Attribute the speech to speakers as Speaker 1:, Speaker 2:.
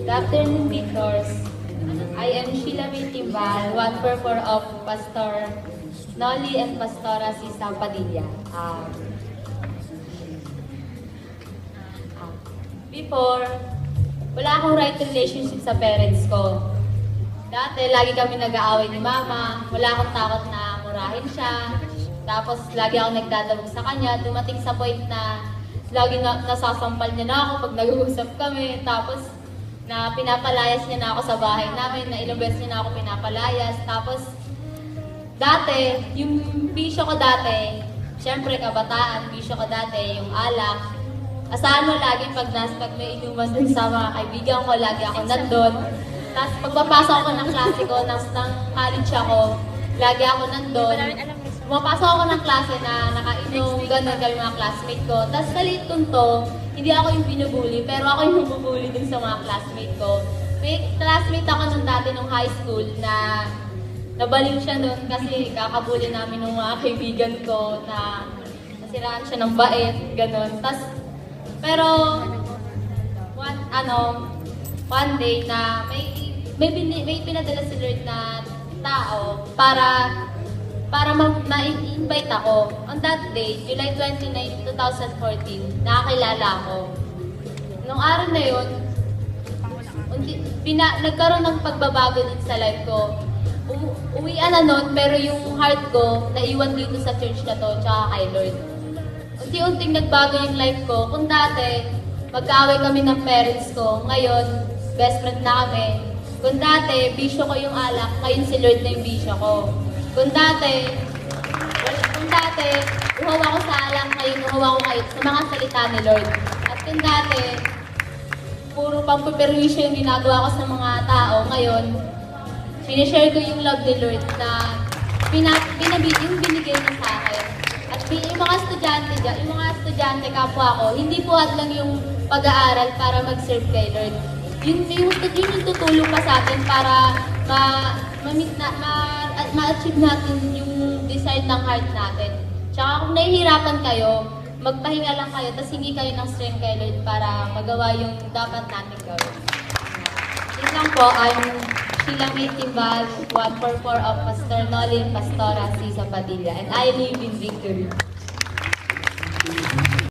Speaker 1: Good afternoon, Victors. I am Sheila May Timbal, 144 of Pastor Noli and Pastora Sisa Padilla. Before, wala akong right relationship sa parents ko. Dati, lagi kami nag-aaway ni Mama. Wala akong takot na murahin siya. Tapos, lagi ako nagdadabog sa kanya. Dumating sa point na lagi nasasampal niya na ako pag nag-uusap kami. Tapos, na pinapalayas niya na ako sa bahay namin, na ilang beses niya na ako pinapalayas. Tapos, dati, yung bisyo ko dati, syempre kabataan, bisyo ko dati, yung alak. Asahan mo lagi pag may inuman dun sa mga kaibigan ko, lagi ako nandun. Tapos pagpapasok ako ng klase ko, ng college ako, lagi ako nandun. Pumapasok ako ng klase na nakainom, gano'n kami mga classmate ko. Tapos kalit to, hindi ako yung binubuli, pero ako yung bubuli dun sa mga classmate ko. May classmate ako nung dati nung high school na nabaliw siya nun kasi kakabuli namin ng mga kaibigan ko na nasiraan siya ng bait, gano'n. Tapos, pero, one day na may pinadala si Lord na tao para ma-invite ako. On that day, July 29, 2014, nakakilala ako. Nung araw na yun, nagkaroon ng pagbabago din sa life ko. Uwian na nun, pero yung heart ko, naiwan dito sa church na to, tsaka kay Lord. Unti-unting nagbago yung life ko. Kung dati, magkaaway kami ng parents ko, ngayon, best friend na kami. Kung dati, bisyo ko yung alak, ngayon si Lord na yung bisyo ko. Kung dati, uhaw ako sa alak, ngayon uhaw ako ngayon sa mga salita ni Lord. At kung dati, puro pampuperwisyo yung ginagawa ko sa mga tao, ngayon, sinishare ko yung love ni Lord na yung binigay niya sa akin. At yung mga estudyante kapwa ko, hindi po lang yung pag-aaral para mag-serve kay Lord. Yung tutulong pa sa atin para ma-achieve natin yung desire ng heart natin. Tsaka kung nahihirapan kayo, magpahinga lang kayo, tapos hingi kayo ng strength kay Lord para magawa yung dapat natin gawin. Yun lang po, I'm Sheila May Timbal, 144 of Pastor Noli and Pastora Sisa Padilla, and I live in victory.